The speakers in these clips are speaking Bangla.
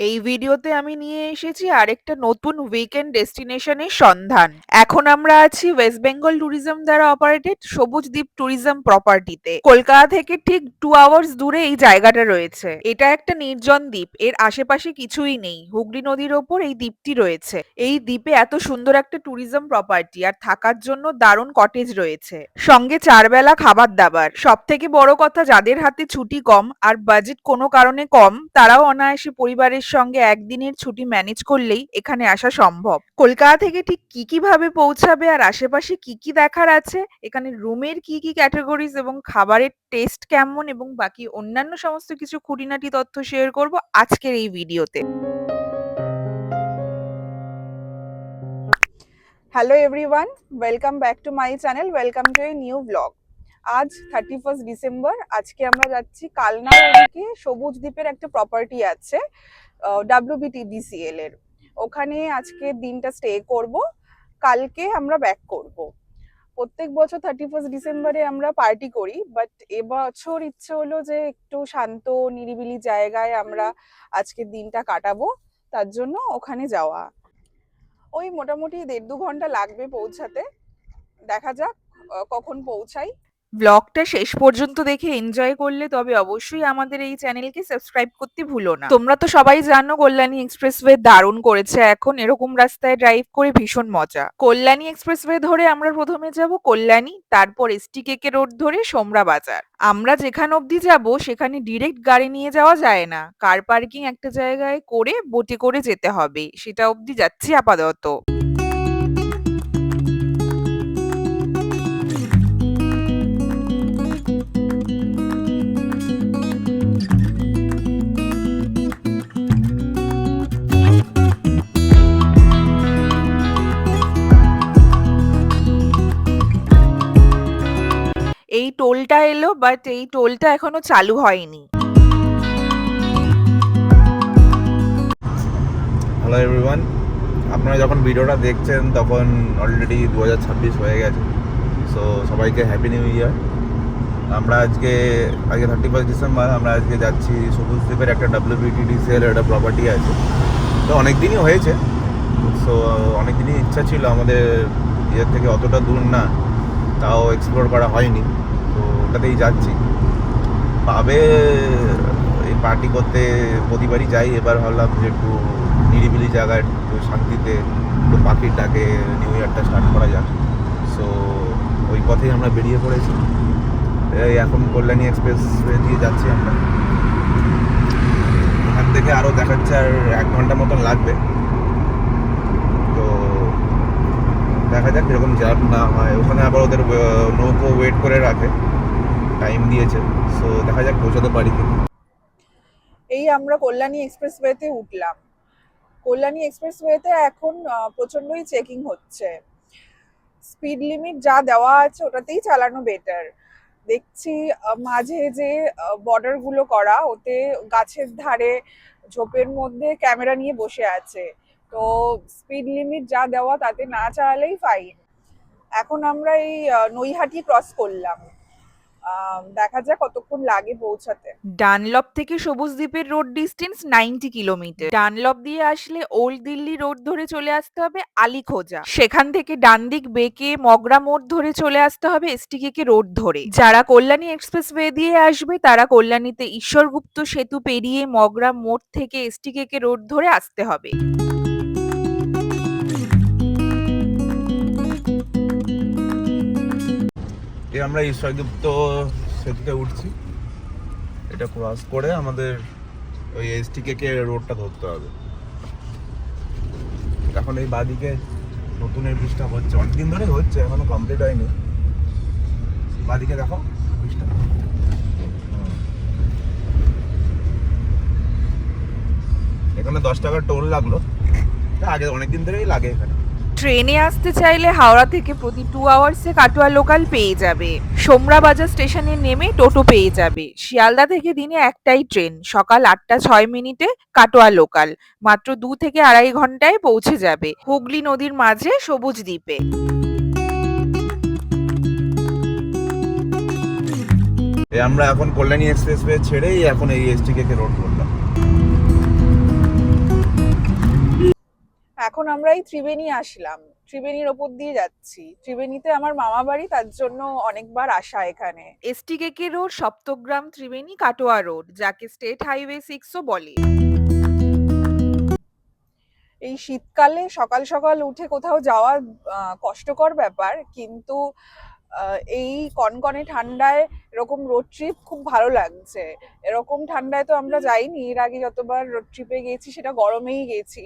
এই ভিডিওতে আমি নিয়ে এসেছি আরেকটা নতুন উইকেন্ড ডেস্টিনেশনের সন্ধান। এখন আমরা আছি ওয়েস্ট বেঙ্গল ট্যুরিজম দ্বারা অপারেটেড সবুজ দ্বীপ ট্যুরিজম প্রপার্টিতে। কলকাতা থেকে ঠিক 2 আওয়ার্স দূরে এই জায়গাটা রয়েছে। এটা একটা নির্জন দ্বীপ, এর আশেপাশে কিছুই নেই। হুগলি নদীর ওপর এই দ্বীপটি রয়েছে। এই দ্বীপে এত সুন্দর একটা ট্যুরিজম প্রপার্টি আর থাকার জন্য দারুণ কটেজ রয়েছে, সঙ্গে 4 বেলা খাবার দাবার। সব থেকে বড় কথা, যাদের হাতে ছুটি কম আর বাজেট কোনো কারণে কম, তারাও অনায়াসে পরিবারের সঙ্গে একদিনের ছুটি ম্যানেজ করলেই এখানে আসা সম্ভব। কলকাতা থেকে ঠিক কি কি ভাবে পৌঁছাবে আর আশেপাশে কি কি দেখার আছে, এখানে রুমের কি কি ক্যাটাগরিজ এবং খাবারের টেস্ট কেমন এবং বাকি অন্যান্য সমস্ত কিছু খুঁটিনাটি তথ্য শেয়ার করব আজকের এই ভিডিওতে। Hello everyone, welcome back to my channel, welcome to a new blog. আজ 31 ডিসেম্বর। আজকে আমরা যাচ্ছি কালনা ওদিকে সবুজ দ্বীপের একটা প্রপার্টি আছে WBTDCL এর, ওখানে আজকে দিনটা স্টে করব। কালকে আমরা ব্যাক করব। প্রত্যেক বছর 31 ডিসেম্বরে আমরা পার্টি করি, বাট এবছর ইচ্ছে হলো যে একটু শান্ত নিরিবিলি জায়গায় আমরা আজকের দিনটা কাটাবো, তার জন্য ওখানে যাওয়া। ওই মোটামুটি 1.5-2 ঘন্টা লাগবে পৌঁছাতে। দেখা যাক কখন পৌঁছাই। ব্লগটা শেষ পর্যন্ত দেখে এনজয় করলে তবে অবশ্যই আমাদের এই চ্যানেলকে সাবস্ক্রাইব করতে ভুলো না। তোমরা তো সবাই জানো কল্যাণী এক্সপ্রেসওয়ে দারুণ করেছে এখন, এরকম রাস্তায় ড্রাইভ করে ভীষণ মজা। কল্যাণী এক্সপ্রেসওয়ে ধরে আমরা প্রথমে যাব কল্যাণী, তারপর STKK রোড ধরে সোমরা বাজার। আমরা যেখানে অবধি যাব সেখানে ডিরেক্ট গাড়ি নিয়ে যাওয়া যায় না, কার পার্কিং একটা জায়গায় করে বোটে করে যেতে হবে, সেটা অবধি যাচ্ছি আপাতত। এই টোলটা এলো, বাট এই টোলটা এখনো চালু হয়নি। হ্যালো এভরিওয়ান, আপনারা যখন ভিডিওটা দেখছেন তখন অলরেডি 2026 হয়ে গেছে। সো সবাইকে হ্যাপি নিউ ইয়ার। আমরা আজকে 31 ডিসেম্বর, আমরা আজকে যাচ্ছি সবুজ দ্বীপের একটা WBTDCL একটা প্রপার্টি আছে। তো অনেক দিনই হয়েছে, সো অনেক দিনই ইচ্ছা ছিল আমাদের ইয়ের থেকে, অতটা দূর না, তাও এক্সপ্লোর করা হয়নি, তো ওটাতেই যাচ্ছি। পাবে এই পার্টি করতে প্রতিবারই যাই, এবার ভাবলাম যে একটু নিরিবিলি জায়গায় একটু শান্তিতে একটু পাখির ডাকে নিউ ইয়ারটা স্টার্ট করা যাক। সো ওই পথেই আমরা বেরিয়ে পড়েছি। এই এখন কল্যাণী এক্সপ্রেসওয়ে দিয়ে যাচ্ছি আমরা। এখান থেকে আরও দেখাচ্ছে আর 1 ঘন্টা মতন লাগবে। তো দেখা যাক এরকম জ্যাম না হয়। ওখানে আবার ওদের নৌকো ওয়েট করে রাখে, টাইম দিয়েছে। সো দেখা যাক পৌঁছাতে পারি কি। এই আমরা কল্যাণী এক্সপ্রেসওয়েতে উঠলাম। কল্যাণী এক্সপ্রেসওয়েতে এখন প্রচন্ডই চেকিং হচ্ছে। স্পিড লিমিট যা দেওয়া আছে ওটাতেই চালানো বেটার। দেখছি মাঝে যে বর্ডার গুলো করা, ওতে গাছের ধারে ঝোপের মধ্যে ক্যামেরা নিয়ে বসে আছে। তো স্পিড লিমিট যা দেওয়া তাতে না চালালেই ফাইন। এখন আমরা এই নৈহাটি ক্রস করলাম। দেখা যাক কতক্ষণ লাগে পৌঁছাতে। ডানলপ থেকে সবুজ দ্বীপের রোড ডিস্টেন্স 90 কিলোমিটার। ডানলপ দিয়ে আসলে ওল্ড দিল্লি রোড ধরে চলে আসতে হবে আলীখোজা, সেখান থেকে ডান দিক বেঁকে মগরা মোড় ধরে চলে আসতে হবে STKK রোড ধরে। যারা কল্যাণী এক্সপ্রেসওয়ে দিয়ে আসবে তারা কল্যাণীতে ঈশ্বরগুপ্ত সেতু পেরিয়ে মগরা মোড় থেকে STKK রোড ধরে আসতে হবে। আমরা ঈশ্বরগুপ্ত সেতুতে উঠছি। এটা ক্রস করে আমাদের ওই STKK রোডটা ধরতে হবে। এখন এই বাদিকে নতুন এই ব্রিজটা হচ্ছে, অনেকদিন ধরে হচ্ছে, এখনো কমপ্লিট হয়নি। বাদিকে দেখো ব্রিজটা, এখানে 10 টাকার টোল লাগলো, আগে অনেকদিন ধরেই লাগে এখানে। ট্রেনে আসতে চাইলে হাওড়া থেকে প্রতি 2 আওয়ার্সে কাটোয়া লোকাল পেয়ে যাবে। সোমরা বাজার স্টেশনে নেমে টোটো পেয়ে যাবে। শিয়ালদা থেকে দিনে একটাই ট্রেন, সকাল 8টা 6 মিনিটে কাটোয়া লোকাল। মাত্র 2 থেকে 2.5 ঘন্টায় পৌঁছে যাবে হুগলি নদীর মাঝে সবুজ দ্বীপে। আমরা এখন কল্যাণী এক্সপ্রেসওয়ে ছেড়েই এখন এই STKK রোড ধরলাম। এখন আমরা এই ত্রিবেণী আসলাম, ত্রিবেণীর ওপর দিয়ে যাচ্ছি। ত্রিবেণীতে আমার মামা বাড়ি, তার জন্য অনেকবার আসা এখানে। এসটিকেকে রোড, সপ্তগ্রাম, ত্রিবেণী, কাটোয়া রোড, যাকে স্টেট হাইওয়ে 6ও বলে। এই শীতকালে সকাল সকাল উঠে কোথাও যাওয়া কষ্টকর ব্যাপার, কিন্তু এই কনকনে ঠান্ডায় এরকম রোড ট্রিপ খুব ভালো লাগছে। এরকম ঠান্ডায় তো আমরা যাইনি, এর আগে যতবার রোড ট্রিপে গেছি সেটা গরমেই গেছি।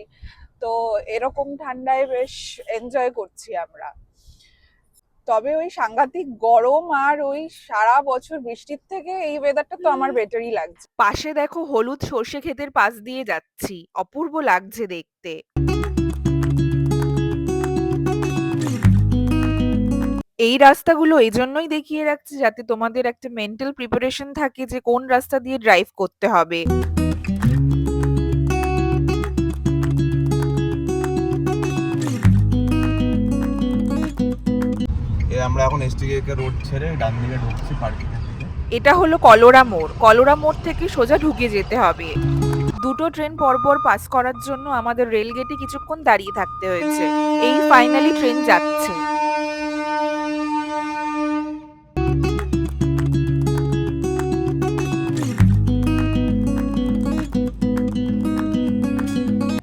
তো এরকম ঠান্ডায় বেশ এনজয় করছি আমরা। তবে ওই সাংঘাতিক গরম আর ওই সারা বছর বৃষ্টির থেকে এই ওয়েদারটা তো আমার বেটারই লাগছে। পাশে দেখো হলুদ সর্ষে ক্ষেতের পাশ দিয়ে যাচ্ছি, অপূর্ব লাগছে দেখতে। এই রাস্তাগুলো এই জন্যই দেখিয়ে রাখছে যাতে তোমাদের একটা মেন্টাল প্রিপারেশন থাকে যে কোন রাস্তা দিয়ে ড্রাইভ করতে হবে। আমরা এখন এসটিকে রোড ছেড়ে ডান দিকে ঢুকছি পার্কিং এর দিকে। এটা হলো কলোরা মোড়। কলোরা মোড় থেকে সোজা ঢুকে যেতে হবে। দুটো ট্রেন পরপর পাস করার জন্য আমাদের রেল গেটে কিছুক্ষণ দাঁড়িয়ে থাকতে হয়েছে। এই ফাইনালি ট্রেন যাচ্ছে।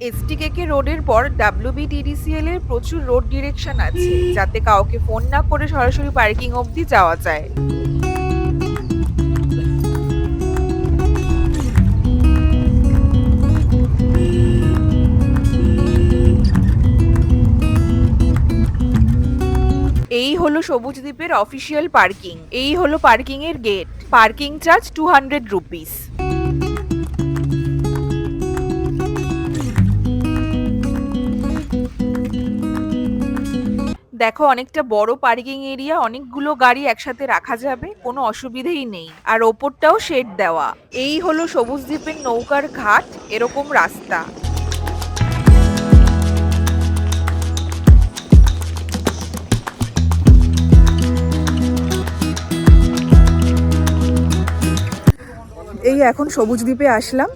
এসটিকেকে রোডের পর ডাব্লিউবিটিডিসিএল এর প্রচুর রোড ডিরেকশন আছে, যাতে কাউকে ফোন না করে সরাসরি পার্কিং অবধি যাওয়া যায়। এই হলো সবুজ দ্বীপের অফিসিয়াল পার্কিং। এই হলো পার্কিং এর গেট। Parking charge 200 rupees. দেখো অনেকটা বড় পার্কিং এরিয়া, অনেকগুলো গাড়ি একসাথে রাখা যাবে, কোনো অসুবিধেই নেই। আর ওপরটাও শেড দেওয়া। এই হলো সবুজ দ্বীপের নৌকার ঘাট, এরকম রাস্তা। এই এখন সবুজ দ্বীপে আসলাম।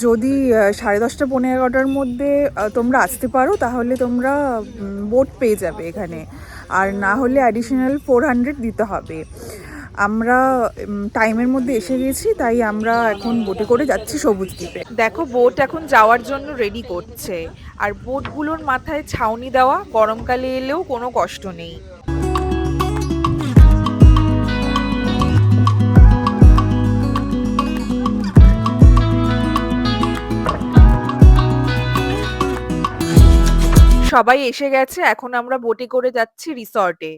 যদি 10:30 পৌনে 11টার মধ্যে তোমরা আসতে পারো তাহলে তোমরা বোট পেয়ে যাবে এখানে, আর না হলে অ্যাডিশনাল 400 দিতে হবে। আমরা টাইমের মধ্যে এসে গেছি, তাই আমরা এখন বোটে করে যাচ্ছি সবুজ দ্বীপে। দেখো বোট এখন যাওয়ার জন্য রেডি করছে, আর বোটগুলোর মাথায় ছাউনি দেওয়া, গরমকালে এলেও কোনো কষ্ট নেই। সবাই এসে গেছে, এখন আমরা বোটে করে যাচ্ছি রিসর্টে।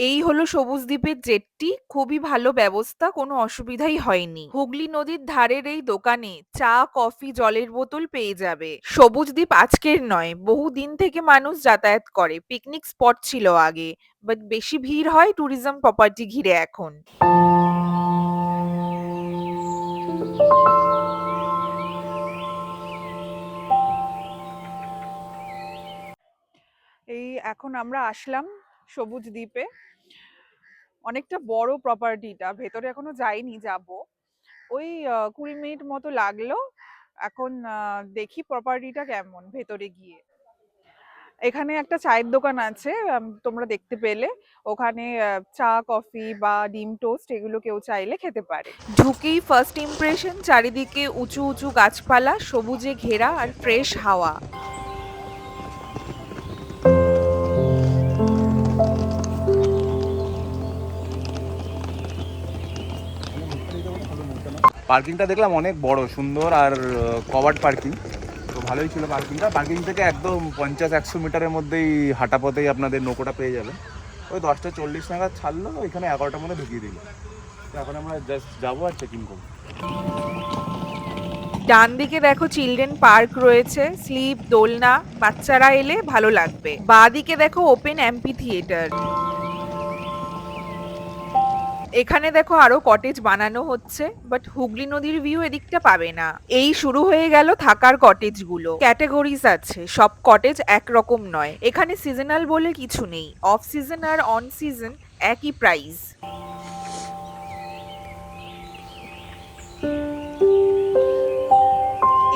এই হলো সবুজ দ্বীপের জেটটি। খুবই ভালো ব্যবস্থা, কোনো অসুবিধাই হয়নি। হুগলি নদীর ধারের এই দোকানে চা, কফি, জলের বোতল পেয়ে যাবে। সবুজ দ্বীপ আজকের নয়, বহু দিন থেকে মানুষ যাতায়াত করে। পিকনিক স্পট ছিল আগে, বাট বেশি ভিড় হয় ট্যুরিজম প্রপার্টি ঘিরে এখন। এই এখন আমরা আসলাম সবুজ দ্বীপে। অনেকটা বড় প্রপার্টিটা, ভেতরে এখনো যাইনি, যাব। ওই 20 মিনিট মতো লাগলো। এখন দেখি প্রপার্টিটা কেমন ভেতরে গিয়ে। এখানে একটা চায়ের দোকান আছে, তোমরা দেখতে পেলে। ওখানে চা কফি বা ডিম টোস্ট এগুলো কেউ চাইলে খেতে পারে। ঢুকেই ফার্স্ট ইমপ্রেশন, চারিদিকে উঁচু উঁচু গাছপালা, সবুজে ঘেরা আর ফ্রেশ হাওয়া। পার্কিংটা দেখলাম অনেক বড় সুন্দর আর কভার্ড পার্কিং, তো ভালোই ছিল পার্কিংটা। পার্কিং থেকে একদম 50-100 মিটারের মধ্যেই হাঁটা পথেই আপনাদের নৌকোটা পেয়ে যাবেন। ওই 10টা 40 নাগাদ ছাড়লো, ওইখানে 11টার মধ্যে ঢুকিয়ে দিল। তো এখন আমরা জাস্ট যাবো আর চেক ইন করবো। ডান দিকে দেখো চিলড্রেন পার্ক রয়েছে, স্লিপ, দোলনা, বাচ্চারা এলে ভালো লাগবে। বাঁ দিকে দেখো ওপেন অ্যাম্পি থিয়েটার। এখানে দেখো আরো কটেজ বানানো হচ্ছে, বাট হুগলি নদীর ভিউ এদিকটা পাবে না। এই শুরু হয়ে গেল থাকার কটেজ গুলো। ক্যাটাগরিজ আছে, সব কটেজ একরকম নয়। এখানে সিজনাল বলে কিছু নেই, অফ সিজন আর অন সিজন একই প্রাইস।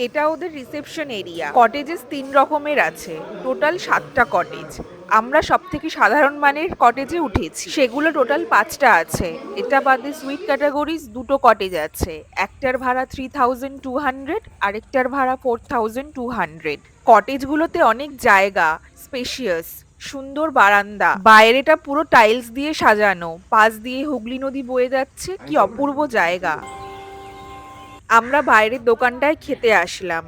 এটা ওদের রিসেপশন এরিয়া। কটেজেস 3 রকমের আছে, টোটাল 7টা কটেজ। আমরা সব থেকে সাধারণ মানের কটেজে উঠেছি, সেগুলো টোটাল 5টা আছে। এটা বাদে সুইট ক্যাটাগরিজ 2টো কটেজ আছে। একটার ভাড়া 3200, আরেকটার ভাড়া 4200। কটেজগুলোতে অনেক জায়গা, স্পেশিয়াস, সুন্দর বারান্দা, বাইরেটা পুরো টাইলস দিয়ে সাজানো, পাশ দিয়ে হুগলি নদী বয়ে যাচ্ছে, কি অপূর্ব জায়গা। আমরা বাইরের দোকানটায় খেতে আসলাম।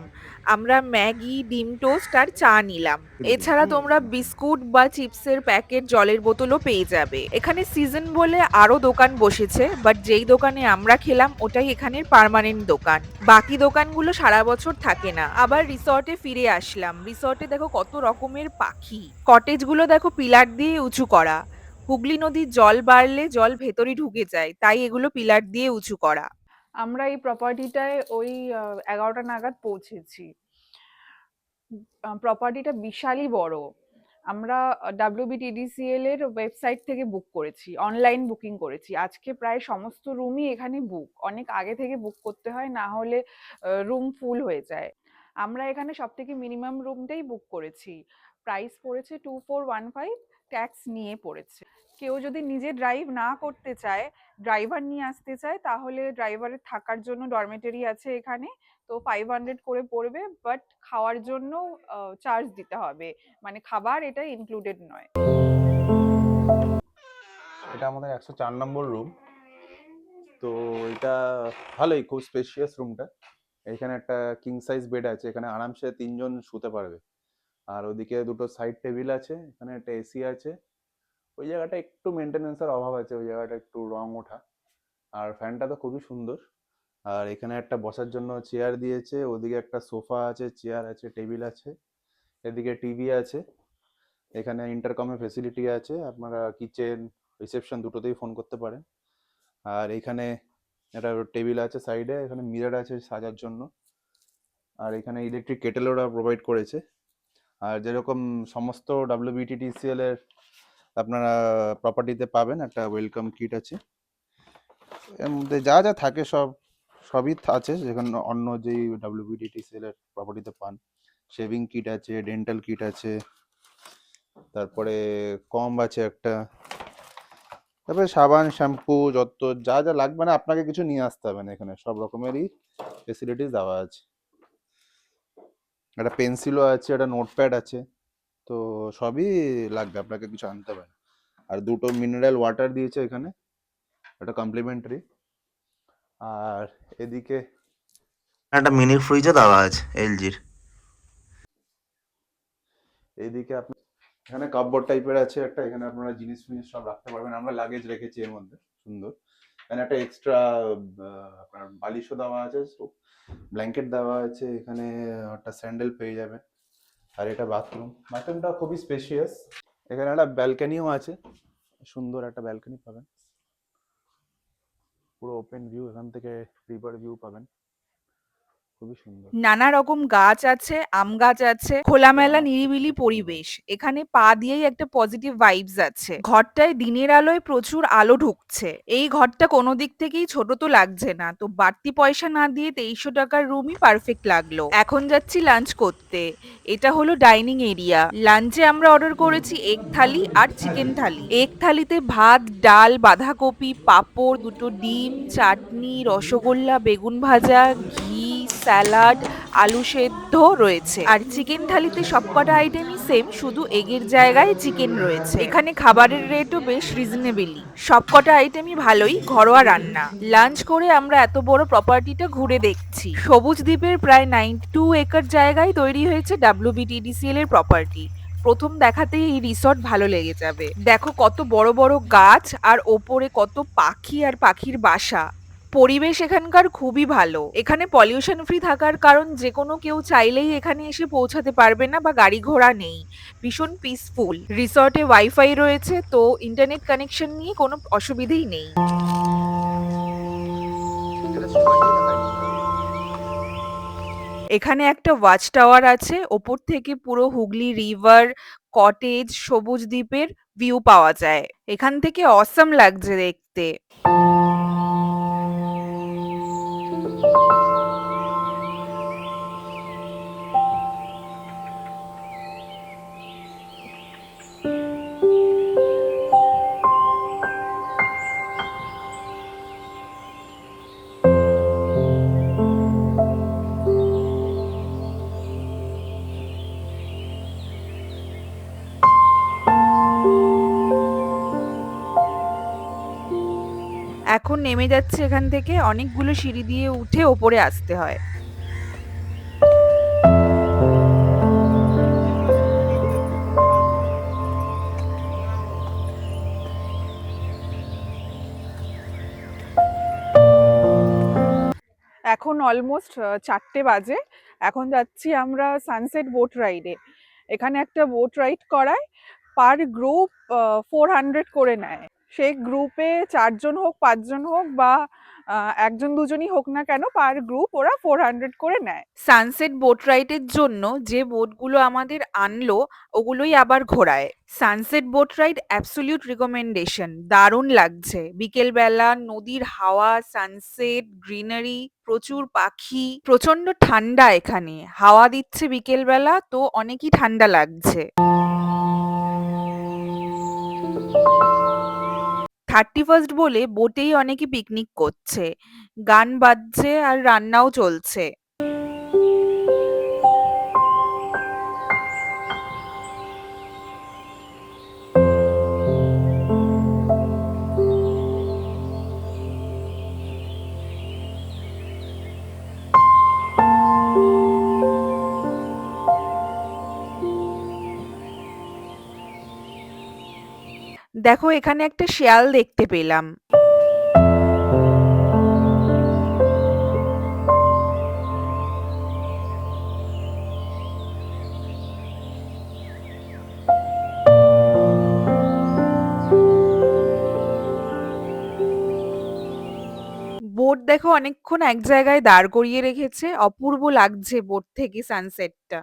আমরা ম্যাগি, ডিম টোস্ট আর চা নিলাম। এছাড়া তোমরা বিস্কুট বা চিপসের প্যাকেট, জলের বোতলও পেয়ে যাবে। এখানে সিজন বলে আরো দোকান বসেছে, বাট যেই দোকানে আমরা খেলাম ওটাই এখানের পার্মানেন্ট দোকান। বাকি দোকানগুলো সারা বছর থাকে না। আবার রিসর্টে ফিরে আসলাম। রিসর্টে দেখো কত রকমের পাখি। কটেজগুলো দেখো পিলার দিয়ে উঁচু করা। হুগলি নদীর জল বাড়লে জল ভেতরে ঢুকে যায়, তাই এগুলো পিলার দিয়ে উঁচু করা। আমরা এই প্রপার্টিটায় ওই 11টা নাগাদ পৌঁছেছি। প্রপার্টিটা বিশালই বড়। আমরা WBTDCL এর ওয়েবসাইট থেকে বুক করেছি, অনলাইন বুকিং করেছি। আজকে প্রায় সমস্ত রুমই এখানে বুক, অনেক আগে থেকে বুক করতে হয়, না হলে রুম ফুল হয়ে যায়। আমরা এখানে সব থেকে মিনিমাম রুমটাই বুক করেছি। প্রাইস পড়েছে 2415, ট্যাক্স নিয়ে পড়েছে। কেউ যদি নিজে ড্রাইভ না করতে চায়, ড্রাইভার নিয়ে আসতে চায়, তাহলে ড্রাইভারের থাকার জন্য ডরমেটরি আছে এখানে, তো 500 করে পড়বে। বাট খাওয়ার জন্য চার্জ দিতে হবে, মানে খাবার এটা ইনক্লুডেড নয়। এটা আমাদের 104 নম্বর রুম। তো এটা ভালোই, খুব স্পেশিয়াস রুমটা। এখানে একটা কিং সাইজ বেড আছে, এখানে আরামসে 3 জন শুতে পারবে। আর ওদিকে দুটো সাইড টেবিল আছে, এখানে একটা এসি আছে। ওই জায়গাটা একটু মেনটেনেন্সের অভাব আছে, ওই জায়গাটা একটু রং ওঠা। আর ফ্যানটা তো খুবই সুন্দর। আর এখানে একটা বসার জন্য চেয়ার দিয়েছে, ওদিকে একটা সোফা আছে, চেয়ার আছে, টেবিল আছে, এদিকে টিভি আছে। এখানে ইন্টারকমের ফেসিলিটি আছে, আপনারা কিচেন, রিসেপশন দুটোতেই ফোন করতে পারেন। আর এখানে একটা টেবিল আছে সাইডে, এখানে মিরর আছে সাজার জন্য। আর এখানে ইলেকট্রিক কেটেল ওরা প্রোভাইড করেছে। আর যেরকম সমস্ত WBTTCL এর আপনারা প্রপার্টিতে পাবেন, একটা ওয়েলকাম কিট আছে। এর মধ্যে যা যা থাকে সবই আছে, যেখানে অন্য যেই WBTTCL এর প্রপার্টিতে পান। শেভিং কিট আছে, ডেন্টাল কিট আছে, তারপরে কম্ব আছে একটা, তারপরে সাবান, শ্যাম্পু, যত যা যা লাগবে না আপনাকে কিছু নিয়ে আসতে হবে না, এখানে সব রকমেরই ফেসিলিটিস দেওয়া আছে। একটা পেন্সিলও আছে, একটা নোটপ্যাড আছে, তো সবই লাগবে, আপনাকে কিছু আনতে হবে না। আর দুটো মিনারেল ওয়াটার দিয়েছে এখানে, এটা কমপ্লিমেন্টারি। আর এদিকে একটা মিনি ফ্রিজও দেওয়া আছে LG-র। এইদিকে আপনার এখানে কাপবোর্ড টাইপের আছে একটা, এখানে আপনারা জিনিস ফিনিস সব রাখতে পারবেন। আমরা লাগেজ রেখেছি এর মধ্যে, সুন্দর। এখানে একটা এক্সট্রা আপনার বালিশও দেওয়া আছে, ব্ল্যাঙ্কেট দেওয়া আছে। এখানে একটা স্যান্ডেল পেয়ে যাবেন। আর এটা বাথরুমটা খুবই স্পেশিয়াস। এখানে একটা ব্যালকনিও আছে, সুন্দর একটা ব্যালকনি পাবেন, পুরো ওপেন ভিউ, এখান থেকে রিভার ভিউ পাবেন, খুবই সুন্দর। নানা রকম গাছ আছে, আম গাছ আছে, খোলামেলা নিরিবিলি পরিবেশ। এখানে পা দিয়েই একটা পজিটিভ ভাইবস আছে। ঘরটায় দিনের আলোয় প্রচুর আলো ঢুকছে। এই ঘরটা কোনো দিক থেকেই ছোট তো লাগছে না, তো বাড়তি পয়সা না দিয়ে 2300 টাকার রুমই পারফেক্ট লাগলো। এখন যাচ্ছি লাঞ্চ করতে। এটা হলো ডাইনিং এরিয়া। লাঞ্চে আমরা অর্ডার করেছি এগ থালি আর চিকেন থালি। এগ থালিতে ভাত, ডাল, বাঁধাকপি, পাঁপড়, দুটো ডিম, চাটনি, রসগোল্লা, বেগুন ভাজা, ঘি, স্যালাড, আলু সেদ্ধ রয়েছে। আর চিকেন থালিতে সবকটা আইটেমই সেম, শুধু এগের জায়গায় চিকেন রয়েছে। এখানে খাবারের রেটও বেশ রিজনেবলি। সবকটা আইটেমই ভালোই, ঘরোয়া রান্না। লাঞ্চ করে আমরা এত বড় প্রপার্টিটা ঘুরে দেখছি। সবুজ দ্বীপের প্রায় 92 একর জায়গায় তৈরি হয়েছে WBTDCL এর প্রপার্টি। প্রথম দেখাতেই এই রিসর্ট ভালো লেগে যাবে। দেখো কত বড় বড় গাছ, আর ওপরে কত পাখি আর পাখির বাসা। পরিবেশ এখানকার খুবই ভালো। এখানে পলিউশন ফ্রি থাকার কারণ যে কোনো কেউ চাইলেই এখানে এসে পৌঁছাতে পারবে না, বা গাড়ি ঘোড়া নেই। ভীষণ পিসফুল। রিসর্টে ওয়াইফাই রয়েছে, তো ইন্টারনেট কানেকশন নিয়ে কোনো অসুবিধেই নেই। এখানে একটা ওয়াচ টাওয়ার আছে, ওপর থেকে পুরো হুগলি রিভার, কটেজ, সবুজ দ্বীপের ভিউ পাওয়া যায়। এখান থেকে অসম লাগছে দেখতে। এখন নেমে যাচ্ছে এখান থেকে, অনেকগুলো সিঁড়ি দিয়ে উঠে ওপরে আসতে হয়। এখন অলমোস্ট 4টে বাজে। এখন যাচ্ছি আমরা সানসেট বোট রাইডে। এখানে একটা বোট রাইড করায়, পার গ্রুপ 400 করে নেয়। সেই গ্রুপে 4জন হোক, 5জন হোক, বা 1জন 2জনই হোক না কেন, পার গ্রুপ ওরা 400 করে নেয়। সানসেট বোট রাইডের জন্য যে বোটগুলো আমাদের আনলো ওগুলোই আবার ঘোরায়। Sunset boat ride absolute recommendation. দারুণ লাগছে। বিকেলবেলা নদীর হাওয়া, সানসেট, গ্রিনারি, প্রচুর পাখি, প্রচন্ড ঠান্ডা এখানে। হাওয়া দিচ্ছে বিকেলবেলা, তো অনেকই ঠান্ডা লাগছে। 31st বলে বোটেই অনেকে পিকনিক করছে। গান বাজছে আর রান্নাও চলছে। দেখো এখানে একটা শেয়াল দেখতে পেলাম। বোট দেখো অনেকক্ষণ এক জায়গায় দাঁড় করিয়ে রেখেছে, অপূর্ব লাগছে বোট থেকে সানসেটটা।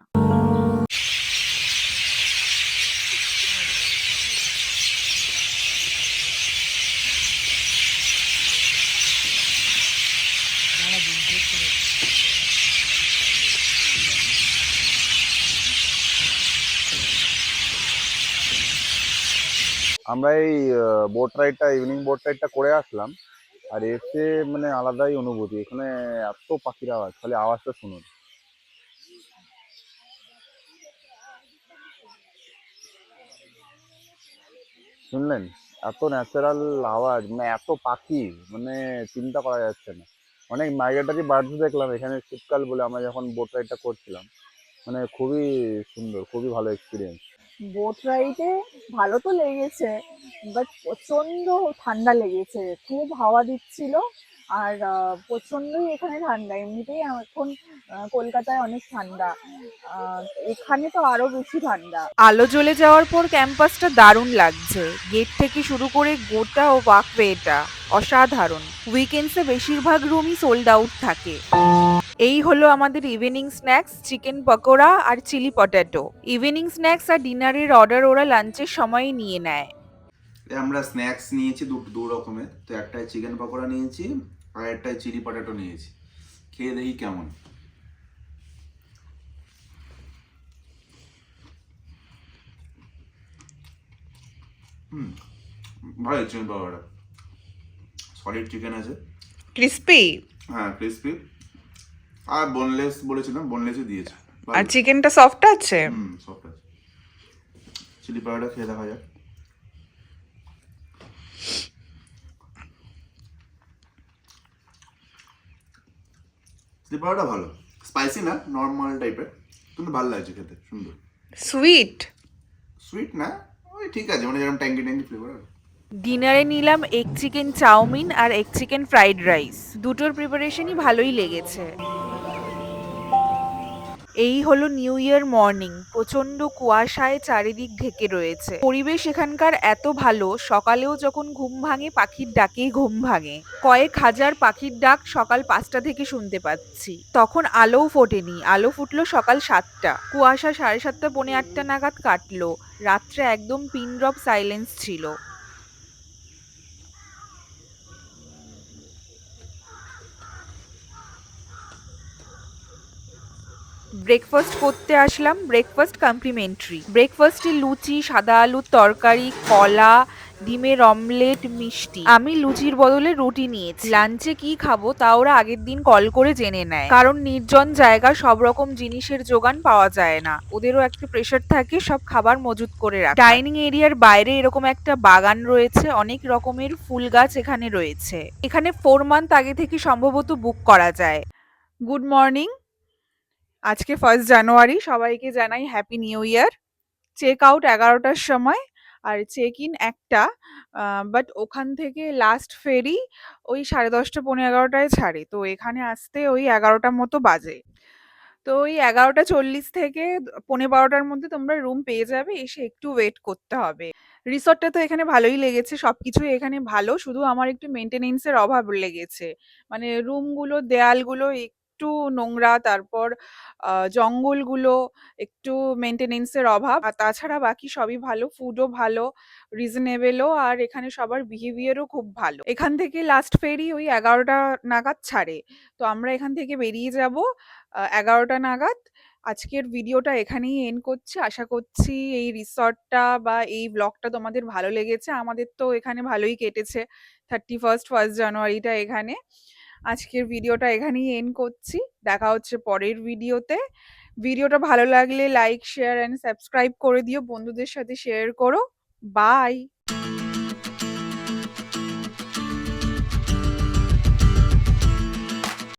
আমরা এই ইভিনিং বোট রাইডটা করে আসলাম। আর এসে মানে আলাদাই অনুভূতি। এখানে এত পাখির আওয়াজ, খালি আওয়াজটা শুনুন। শুনলেন? এত ন্যাচারাল আওয়াজ, মানে এত পাখি, মানে চিন্তা করা যাচ্ছে না। অনেক মাইগ্রেটারি বার্ডস দেখলাম এখানে শীতকাল বলে আমরা যখন বোট রাইডটা করছিলাম। মানে খুবই সুন্দর, খুবই ভালো এক্সপিরিয়েন্স। বোট রাইডে ভালো তো লেগেছে, বাট প্রচন্ড ঠান্ডা লেগেছে। খুব হাওয়া দিচ্ছিল, আর প্রচন্ডই এখানে ঠান্ডা। এমনিতেই এখন কলকাতায় অনেক ঠান্ডা, আহ, এখানে তো আরো বেশি ঠান্ডা। আলো জ্বলে যাওয়ার পর ক্যাম্পাসটা দারুণ লাগছে। গেট থেকে শুরু করে গোটা ওয়াকওয়েটা অসাধারণ। উইকেন্ডসে বেশিরভাগ রুমই সোল্ড আউট থাকে। এই হলো আমাদের ইভিনিং স্ন্যাক্স, চিকেন পকোড়া আর চিলি পটেটো। ইভিনিং স্ন্যাক্স আর ডিনারের অর্ডার ওরা লাঞ্চের সময়ই নিয়ে নেয়। আমরা স্ন্যাক্স নিয়েছি দু রকমের, তো একটাই চিকেন পকোড়া নিয়েছি আর একটাই চিলি পটেটো নিয়েছি। খেয়ে দেখি কেমন। ভালো চিকেন পকোড়া, সলিড চিকেন আছে, ক্রিস্পি। হ্যাঁ ক্রিসপি, আর বোনলেস বলেছিলাম, বোনলেসই দিয়েছে। আর চিকেনটা সফট আছে। সফট আছে। চিলি পকোড়া খেয়ে দেখা যাক। চিলি পকোড়া ভালো, স্পাইসি না, নর্মাল টাইপের, কিন্তু ভালো লাগছে খেতে, সুন্দর। সুইট সুইট না, ওই ঠিক আছে, মানে যেরকম ট্যাঙ্গি ট্যাঙ্গি ফ্লেভার। ডিনারে নিলাম এগ চিকেন চাউমিন আর এগ চিকেন ফ্রাইড রাইস। দুটোর প্রিপারেশনই ভালোই লেগেছে। এই হলো নিউ ইয়ার মর্নিং, প্রচন্ড কুয়াশায় চারিদিক ঢেকে রয়েছে। পরিবেশ এখানকার এত ভালো, সকালেও যখন ঘুম ভাঙে পাখির ডাকেই ঘুম ভাঙে। কয়েক হাজার পাখির ডাক সকাল 5টা থেকে শুনতে পাচ্ছি। তখন আলোও ফোটেনি, আলো ফুটলো সকাল 7টা। কুয়াশা 7:30 পৌনে 8টা নাগাদ কাটলো। রাত্রে একদম পিন ড্রপ সাইলেন্স ছিল। ব্রেকফাস্ট করতে আসলাম, ব্রেকফাস্ট কমপ্লিমেন্টারি। ব্রেকফাস্টে লুচি, সাদা আলুর তরকারি, কলা, ডিমের অমলেট, মিষ্টি। আমি লুচির বদলে রুটি নিয়েছি। লাঞ্চে কি খাবো তা ওরা আগের দিন কল করে জেনে নেয়, কারণ নির্জন জায়গা, সব রকম জিনিসের যোগান পাওয়া যায় না। ওদেরও একটা প্রেশার থাকে সব খাবার মজুত করে রাখা। ডাইনিং এরিয়ার বাইরে এরকম একটা বাগান রয়েছে, অনেক রকমের ফুল গাছ এখানে রয়েছে। এখানে 4 মান্থ আগে থেকে সম্ভবত বুক করা যায়। গুড মর্নিং, আজকে 1 জানুয়ারি, সবাইকে জানাই happy new year. Check out 11টার সময় আর চেক ইন 1টা, বাট ওখান থেকে লাস্ট ফেরি ওই 10:30 পৌনে 11টায় ছাড়ে, তো এখানে আসতে ওই 11টার মতো বাজে। তো ওই 11:40 থেকে পৌনে 12টার মধ্যে তোমরা রুম পেয়ে যাবে, এসে একটু ওয়েট করতে হবে। রিসর্টটা তো এখানে ভালোই লেগেছে, সবকিছুই এখানে ভালো, শুধু আমার একটু মেনটেনেন্সের অভাব লেগেছে। মানে রুমগুলো, দেয়ালগুলো একটু নোংরা, তারপর জঙ্গলগুলো একটু মেনটেনেন্সের অভাব। আর তাছাড়া বাকি সবই ভালো, ফুডও ভালো, রিজনেবলও, আর এখানে সবার বিহেভিয়ারও খুব ভালো। এখান থেকে লাস্ট ফেরি ওই 11টা নাগাদ ছাড়ে, তো আমরা এখান থেকে বেরিয়ে যাব 11টা নাগাদ। আজকের ভিডিওটা এখানেই এন্ড করছি। আশা করছি এই রিসর্টটা বা এই ব্লগটা তোমাদের ভালো লেগেছে। আমাদের তো এখানে ভালোই কেটেছে 1 জানুয়ারিটা এখানে। আজকের ভিডিওটা এখানেই এন্ড করছি। দেখা হচ্ছে পরের ভিডিওতে। ভিডিওটা ভালো লাগলে লাইক, শেয়ার অ্যান্ড সাবস্ক্রাইব করে দিও, বন্ধুদের সাথে শেয়ার করো। বাই।